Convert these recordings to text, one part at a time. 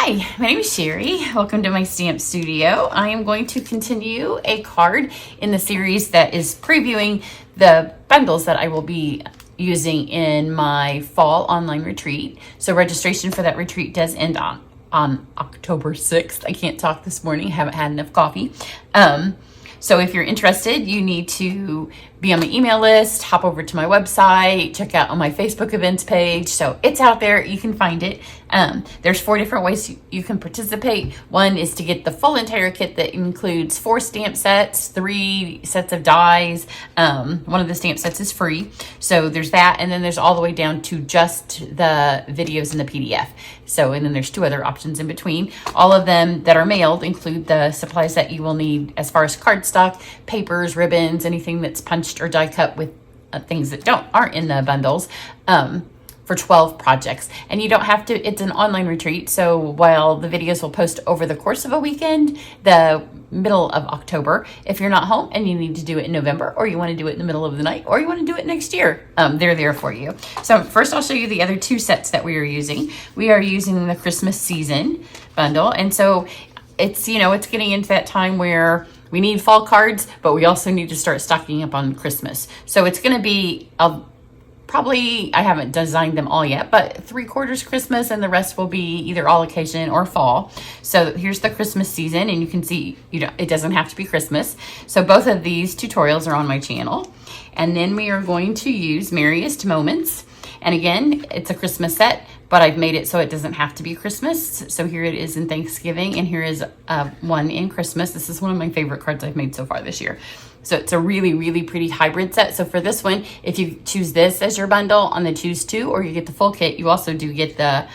Hi, my name is Cheri. Welcome to my stamp studio. I am going to continue a card in the series that is previewing the bundles that I will be using in my fall online retreat. So registration for that retreat does end on October 6th. I can't talk this morning, haven't had enough coffee. So if you're interested, you need to be on my email list, hop over to my website, check out on my Facebook events page. So it's out there, you can find it. There's 4 different ways you can participate. One is to get the full entire kit that includes 4 stamp sets, 3 sets of dies. One of the stamp sets is free. So there's that. And then there's all the way down to just the videos in the PDF. So, and then there's 2 other options in between. All of them that are mailed include the supplies that you will need as far as cardstock, papers, ribbons, anything that's punched or die cut with things that aren't in the bundles. For 12 projects. And you don't have to, it's an online retreat. So while the videos will post over the course of a weekend, the middle of October, if you're not home and you need to do it in November, or you want to do it in the middle of the night, or you want to do it next year, they're there for you. So first I'll show you the other 2 sets that we are using. We are using the Christmas season bundle. And so it's, it's getting into that time where we need fall cards, but we also need to start stocking up on Christmas. So it's going to be probably, I haven't designed them all yet, but 3/4 Christmas and the rest will be either all occasion or fall. So here's the Christmas season, and you can see, it doesn't have to be Christmas. So both of these tutorials are on my channel. And then we are going to use Merriest Moments. And again, it's a Christmas set, but I've made it so it doesn't have to be Christmas. So here it is in Thanksgiving, and here is one in Christmas. This is one of my favorite cards I've made so far this year. So it's a really, really pretty hybrid set. So for this one, if you choose this as your bundle on the Choose 2, or you get the full kit, you also do get the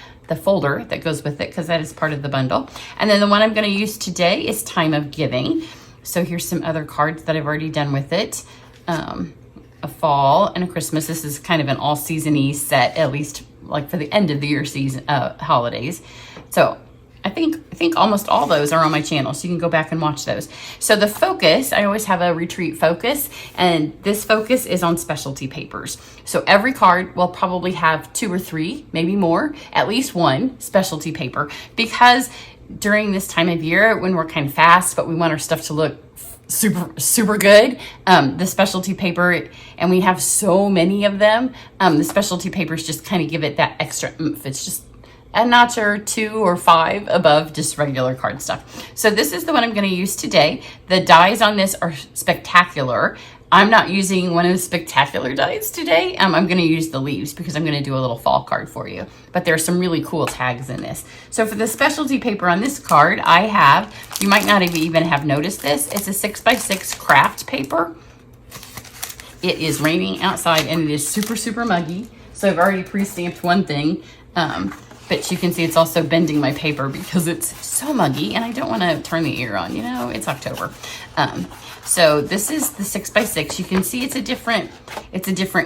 folder that goes with it, because that is part of the bundle. And then the one I'm going to use today is Time of Giving. So here's some other cards that I've already done with it. A fall and a Christmas. This is kind of an all-season-y set, at least like for the end of the year season holidays. So I think almost all those are on my channel, so you can go back and watch those. So the focus, I always have a retreat focus, and this focus is on specialty papers. So every card will probably have 2 or 3, maybe more, at least 1 specialty paper, because during this time of year when we're kind of fast, but we want our stuff to look super good, the specialty paper, and we have so many of them, the specialty papers just kind of give it that extra oomph. It's just a notch or 2 or 5 above just regular card stuff. So this is the one I'm going to use today. The dies on this are spectacular. I'm not using one of the spectacular dies today. I'm going to use the leaves because I'm going to do a little fall card for you. But there's some really cool tags in this. So for the specialty paper on this card, I have, you might not even have noticed this, it's a 6x6 craft paper. It is raining outside and it is super muggy. So I've already pre-stamped one thing. But you can see it's also bending my paper because it's so muggy and I don't want to turn the air on, it's October. So this is the 6x6. You can see it's a different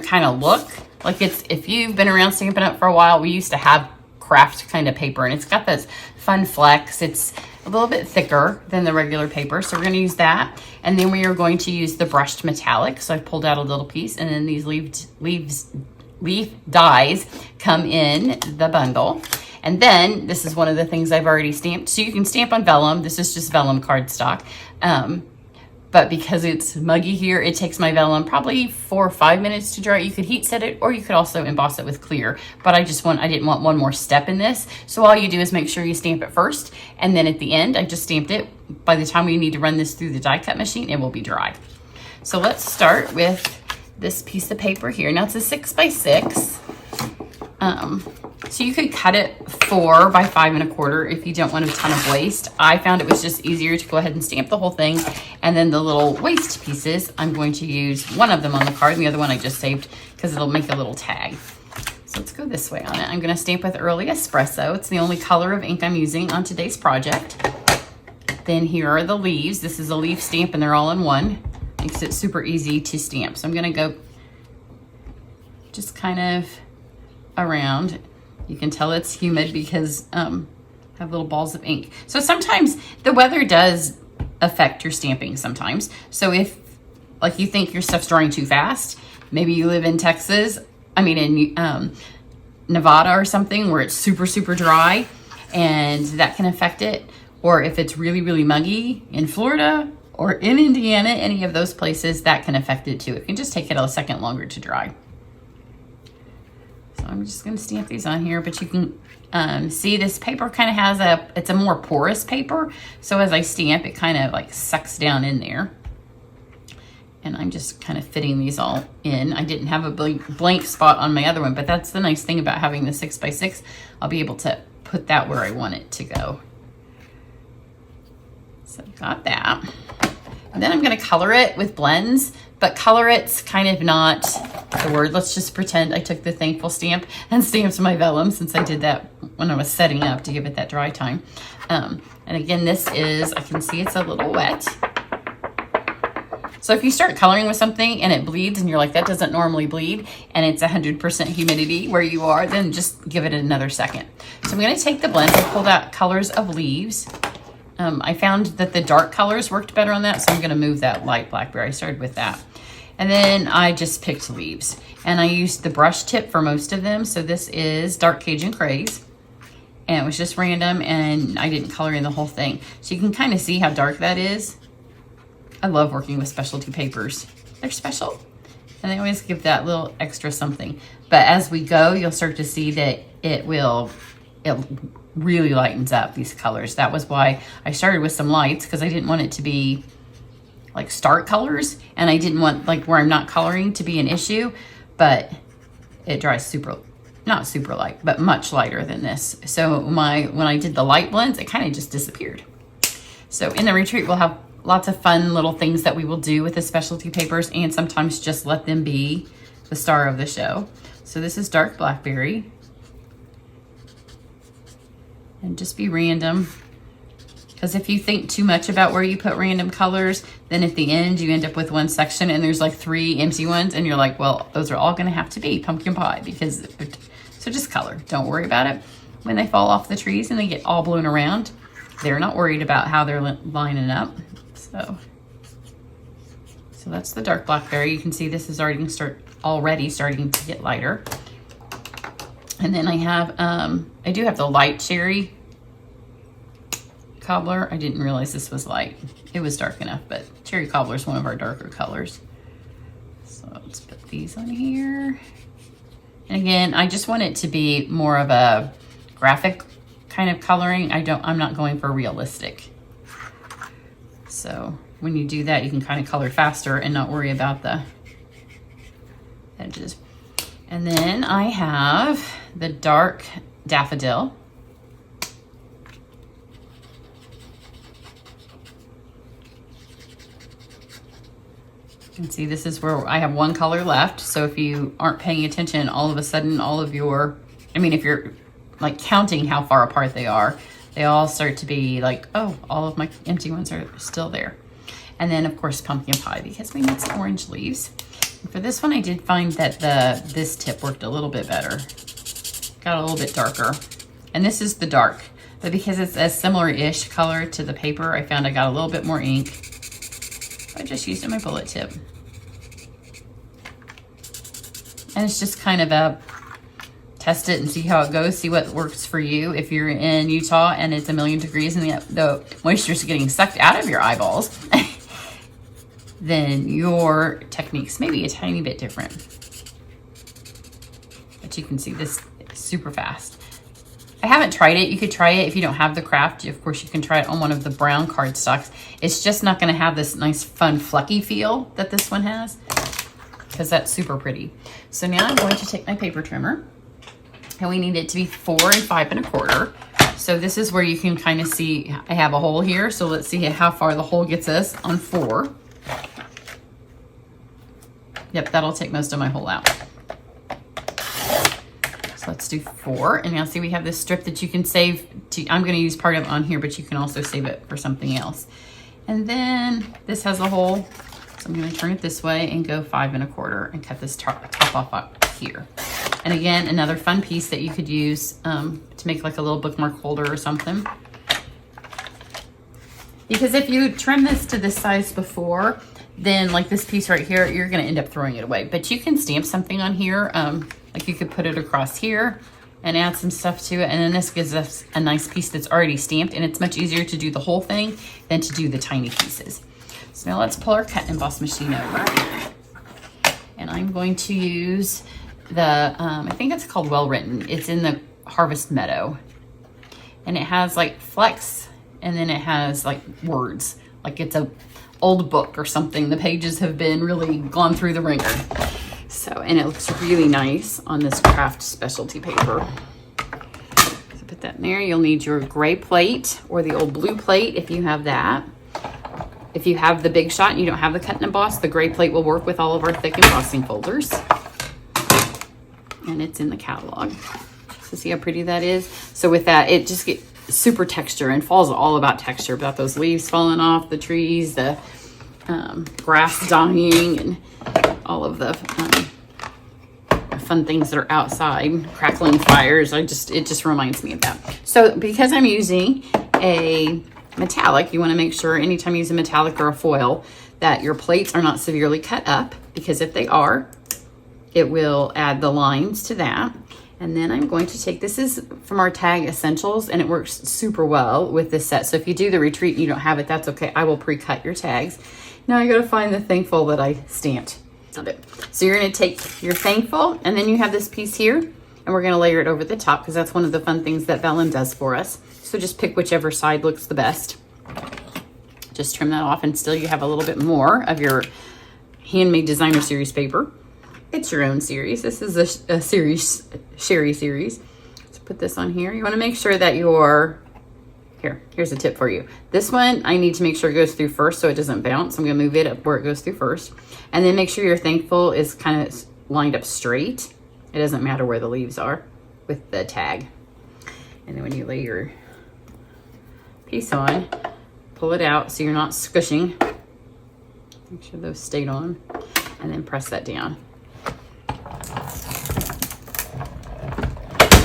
kind of look. Like if you've been around Stampin' Up for a while, we used to have craft kind of paper, and it's got this fun flex. It's a little bit thicker than the regular paper. So we're going to use that. And then we are going to use the brushed metallic. So I've pulled out a little piece, and then these leaf dies come in the bundle. And then this is one of the things I've already stamped. So you can stamp on vellum. This is just vellum cardstock. But because it's muggy here, it takes my vellum probably 4 or 5 minutes to dry. You could heat set it, or you could also emboss it with clear. But I didn't want one more step in this. So all you do is make sure you stamp it first. And then at the end, I just stamped it. By the time we need to run this through the die cut machine, it will be dry. So let's start with this piece of paper here. Now it's a 6x6. So you could cut it 4 by 5 1/4 if you don't want a ton of waste. I found it was just easier to go ahead and stamp the whole thing. And then the little waste pieces, I'm going to use one of them on the card, and the other one I just saved because it'll make a little tag. So let's go this way on it. I'm going to stamp with Early Espresso. It's the only color of ink I'm using on today's project. Then here are the leaves. This is a leaf stamp, and they're all in one. Makes it super easy to stamp. So I'm going to go just kind of around. You can tell it's humid because I have little balls of ink. So sometimes the weather does affect your stamping sometimes. So if like you think your stuff's drying too fast, maybe you live in Texas, in Nevada or something where it's super dry, and that can affect it. Or if it's really, really muggy in Florida or in Indiana, any of those places, that can affect it too. It can just take it a second longer to dry. So I'm just gonna stamp these on here, but you can see this paper kind of has it's a more porous paper. So as I stamp, it kind of like sucks down in there. And I'm just kind of fitting these all in. I didn't have a blank spot on my other one, but that's the nice thing about having the 6x6. I'll be able to put that where I want it to go. So I've got that. And then I'm gonna color it with blends, but color it's kind of not the word. Let's just pretend I took the thankful stamp and stamped my vellum, since I did that when I was setting up to give it that dry time. And again, this is, I can see it's a little wet. So if you start coloring with something and it bleeds and you're like, that doesn't normally bleed, and it's 100% humidity where you are, then just give it another second. So I'm gonna take the blend. I pulled out colors of leaves. I found that the dark colors worked better on that, so I'm gonna move that light blackberry. I started with that. And then I just picked leaves. And I used the brush tip for most of them. So this is Dark Cajun Craze. And it was just random, and I didn't color in the whole thing. So you can kind of see how dark that is. I love working with specialty papers. They're special, and they always give that little extra something. But as we go, you'll start to see that it really lightens up these colors. That was why I started with some lights, because I didn't want it to be like stark colors, and I didn't want like where I'm not coloring to be an issue, but it dries not super light, but much lighter than this. So when I did the light blends, it kind of just disappeared. So in the retreat, we'll have lots of fun little things that we will do with the specialty papers, and sometimes just let them be the star of the show. So this is Dark Blackberry. And just be random. Because if you think too much about where you put random colors, then at the end you end up with one section and there's like 3 empty ones, and you're like, well, those are all gonna have to be pumpkin pie, because, so just color. Don't worry about it. When they fall off the trees and they get all blown around, they're not worried about how they're lining up. So that's the Dark Blackberry. You can see this is already starting to get lighter. And then I do have the light Cheri Cobbler. I didn't realize this was light. It was dark enough, but Cheri Cobbler is one of our darker colors. So let's put these on here. And again, I just want it to be more of a graphic kind of coloring. I'm not going for realistic. So when you do that, you can kind of color faster and not worry about the edges. And then I have the Dark Daffodil. You can see this is where I have one color left. So if you aren't paying attention, all of a sudden if you're like counting how far apart they are, they all start to be like, oh, all of my empty ones are still there. And then of course, pumpkin pie, because we need some orange leaves. And for this one, I did find that this tip worked a little bit better. Got a little bit darker. And this is the dark, but because it's a similar-ish color to the paper, I found I got a little bit more ink. I just used my bullet tip. And it's just kind of a test it and see how it goes, see what works for you. If you're in Utah and it's 1,000,000 degrees and the moisture's getting sucked out of your eyeballs, then your techniques may be a tiny bit different. But you can see this super fast. I haven't tried it. You could try it if you don't have the craft. Of course, you can try it on one of the brown cardstocks. It's just not going to have this nice, fun, fluffy feel that this one has, because that's super pretty. So now I'm going to take my paper trimmer, and we need it to be 4 5 1/4. So this is where you can kind of see I have a hole here. So let's see how far the hole gets us on 4. Yep, that'll take most of my hole out. So let's do 4. And now see, we have this strip that you can save. I'm going to use part of it on here, but you can also save it for something else. And then this has a hole. So I'm going to turn it this way and go 5 1/4 and cut this top off up here. And again, another fun piece that you could use to make like a little bookmark holder or something. Because if you trim this to this size before, then like this piece right here, you're gonna end up throwing it away. But you can stamp something on here. Like you could put it across here and add some stuff to it. And then this gives us a nice piece that's already stamped, and it's much easier to do the whole thing than to do the tiny pieces. So now let's pull our cut and emboss machine over. And I'm going to use the, I think it's called Well Written. It's in the Harvest Meadow. And it has like flex, and then it has like words. Like it's a old book or something. The pages have been really gone through the ringer. So, and it looks really nice on this craft specialty paper. So put that in there. You'll need your gray plate or the old blue plate if you have that. If you have the Big Shot and you don't have the cut and emboss, the gray plate will work with all of our thick embossing folders. And it's in the catalog. So see how pretty that is? So with that, it just gets super texture, and fall's all about texture, about those leaves falling off the trees, the grass dying, and all of the fun things that are outside, crackling fires. It just reminds me of that. So because I'm using a metallic, you want to make sure anytime you use a metallic or a foil that your plates are not severely cut up, because if they are, it will add the lines to that. And then I'm going to take, this is from our Tag Essentials, and it works super well with this set. So if you do the retreat and you don't have it, that's okay. I will pre-cut your tags. Now I gotta find the Thankful that I stamped. So you're gonna take your Thankful, and then you have this piece here, and we're gonna layer it over the top, because that's one of the fun things that vellum does for us. So just pick whichever side looks the best. Just trim that off, and still you have a little bit more of your Handmade Designer Series paper. It's your own series. This is a series, Cheri series. So put this on here. You want to make sure that your, here's a tip for you. This one, I need to make sure it goes through first so it doesn't bounce. I'm going to move it up where it goes through first. And then make sure your Thankful is kind of lined up straight. It doesn't matter where the leaves are with the tag. And then when you lay your piece on, pull it out so you're not squishing. Make sure those stayed on. And then press that down.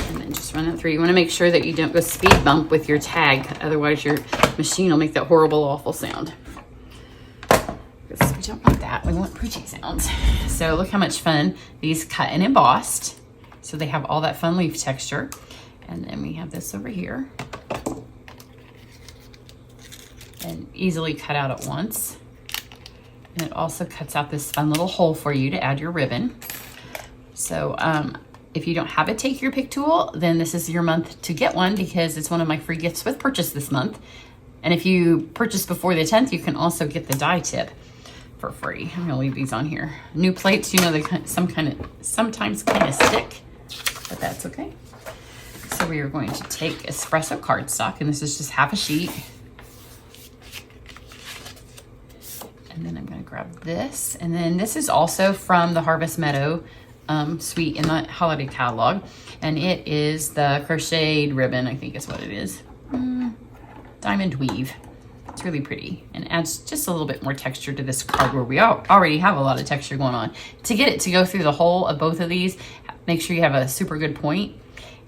And then just run that through. You want to make sure that you don't go speed bump with your tag, otherwise your machine will make that horrible, awful sound. Because we don't want that. We want pretty sounds. So look how much fun these cut and embossed. So they have all that fun leaf texture. And then we have this over here. And easily cut out at once. And it also cuts out this fun little hole for you to add your ribbon. So if you don't have a Take Your Pick tool, then this is your month to get one, because it's one of my free gifts with purchase this month. And if you purchase before the 10th, you can also get the die tip for free. I'm gonna leave these on here. New plates, you know, they sometimes kind of stick, but that's okay. So we are going to take espresso cardstock, and this is just half a sheet. And then I'm going to grab this. And then this is also from the Harvest Meadow suite in the holiday catalog. And it is the crocheted ribbon, I think is what it is. Diamond weave. It's really pretty and adds just a little bit more texture to this card where we already have a lot of texture going on. To get it to go through the whole of both of these, make sure you have a super good point.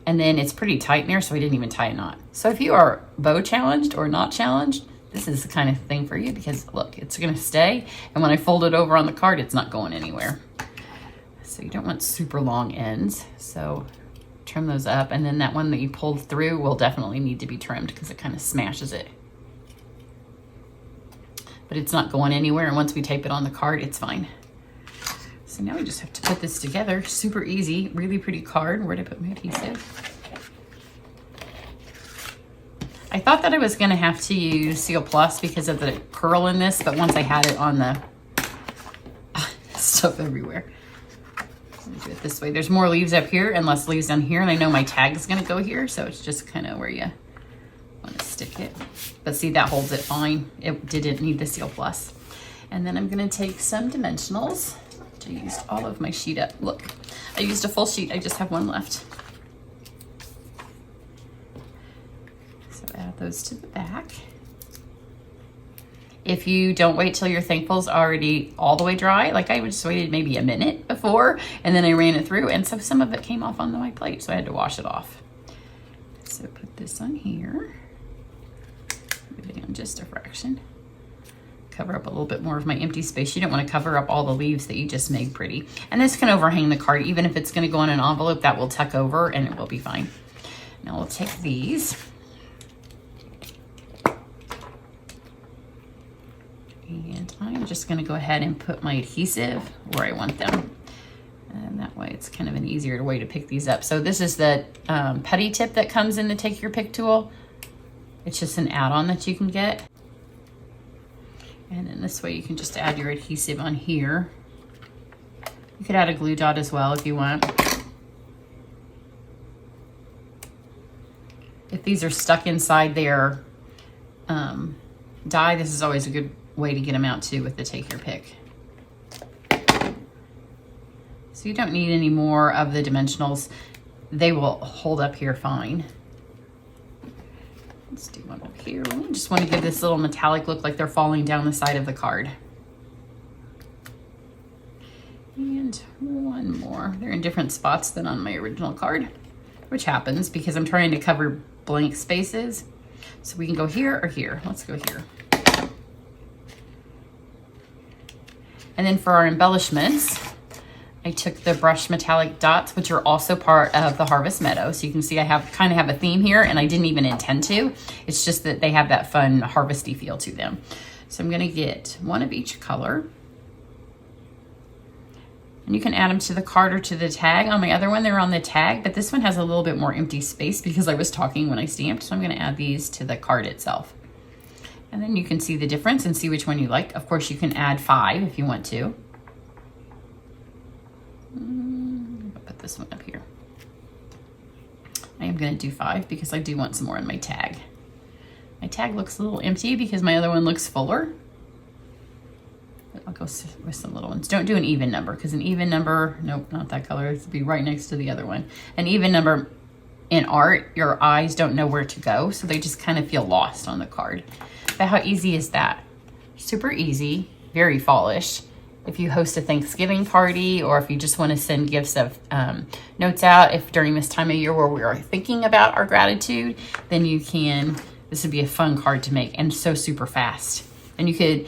And then it's pretty tight in there, so we didn't even tie a knot. So if you are bow challenged or not challenged, this is the kind of thing for you, because look, it's gonna stay. And when I fold it over on the card, it's not going anywhere. So you don't want super long ends. So trim those up. And then that one that you pulled through will definitely need to be trimmed, because it kind of smashes it. But it's not going anywhere. And once we tape it on the card, it's fine. So now we just have to put this together. Super easy, really pretty card. Where'd I put my adhesive? I thought that I was gonna have to use Seal Plus because of the curl in this, but once I had it on the stuff everywhere. Let me do it this way. There's more leaves up here and less leaves down here, and I know my tag is gonna go here, so it's just kind of where you want to stick it. But see, that holds it fine. It didn't need the Seal Plus. And then I'm gonna take some dimensionals. I used all of my sheet up. Look, I used a full sheet. I just have one left. Add those to the back. If you don't wait till your Thankful's already all the way dry, like I just waited maybe a minute before, and then I ran it through, and so some of it came off on my plate, so I had to wash it off. So put this on here. Move it down just a fraction. Cover up a little bit more of my empty space. You don't want to cover up all the leaves that you just made pretty. And this can overhang the card. Even if it's going to go on an envelope, that will tuck over and it will be fine. Now we'll take these. And I'm just going to go ahead and put my adhesive where I want them. And that way it's kind of an easier way to pick these up. So this is the putty tip that comes in the Take Your Pick tool. It's just an add-on that you can get. And then this way you can just add your adhesive on here. You could add a glue dot as well if you want. If these are stuck inside their die, this is always a good way to get them out too with the Take Your Pick. So you don't need any more of the dimensionals. They will hold up here fine. Let's do one up here. We just want to give this little metallic look like they're falling down the side of the card. And one more. They're in different spots than on my original card, which happens because I'm trying to cover blank spaces. So we can go here or here. Let's go here. And then for our embellishments, I took the brushed metallic dots, which are also part of the Harvest Meadow. So you can see I kind of have a theme here, and I didn't even intend to. It's just that they have that fun harvesty feel to them. So I'm gonna get one of each color. And you can add them to the card or to the tag. On my other one, they're on the tag, but this one has a little bit more empty space because I was talking when I stamped. So I'm gonna add these to the card itself. And then you can see the difference and see which one you like. Of course, you can add 5 if you want to. I'll put this one up here. I am going to do 5 because I do want some more in my tag. My tag looks a little empty because my other one looks fuller. But I'll go with some little ones. Don't do an even number because an even number, nope, not that color. It's be right next to the other one. An even number in art, your eyes don't know where to go, so they just kind of feel lost on the card. But how easy is that? Super easy, very fallish. If you host a Thanksgiving party, or if you just want to send gifts of notes out, if during this time of year where we are thinking about our gratitude, then you can, this would be a fun card to make and so super fast. And you could,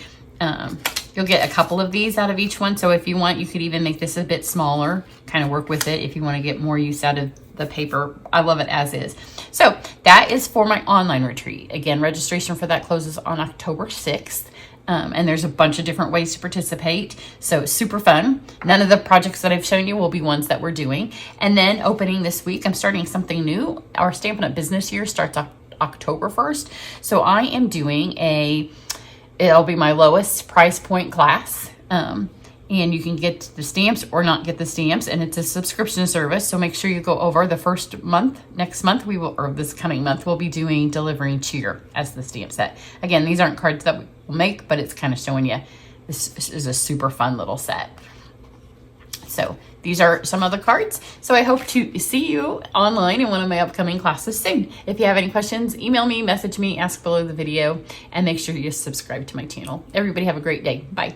you'll get a couple of these out of each one. So if you want, you could even make this a bit smaller, kind of work with it if you want to get more use out of the paper. I love it as is. So that is for my online retreat. Again, registration for that closes on October 6th. And there's a bunch of different ways to participate. So super fun. None of the projects that I've shown you will be ones that we're doing. And then opening this week, I'm starting something new. Our Stampin' Up! Business year starts October 1st. So I am doing it'll be my lowest price point class. And you can get the stamps or not get the stamps, and it's a subscription service. So make sure you go over the first month. Next month or this coming month, we'll be doing Delivering Cheer as the stamp set. Again, these aren't cards that we'll make, but it's kind of showing you this is a super fun little set. So these are some of the cards. So I hope to see you online in one of my upcoming classes soon. If you have any questions, email me, message me, ask below the video, and make sure you subscribe to my channel. Everybody have a great day. Bye.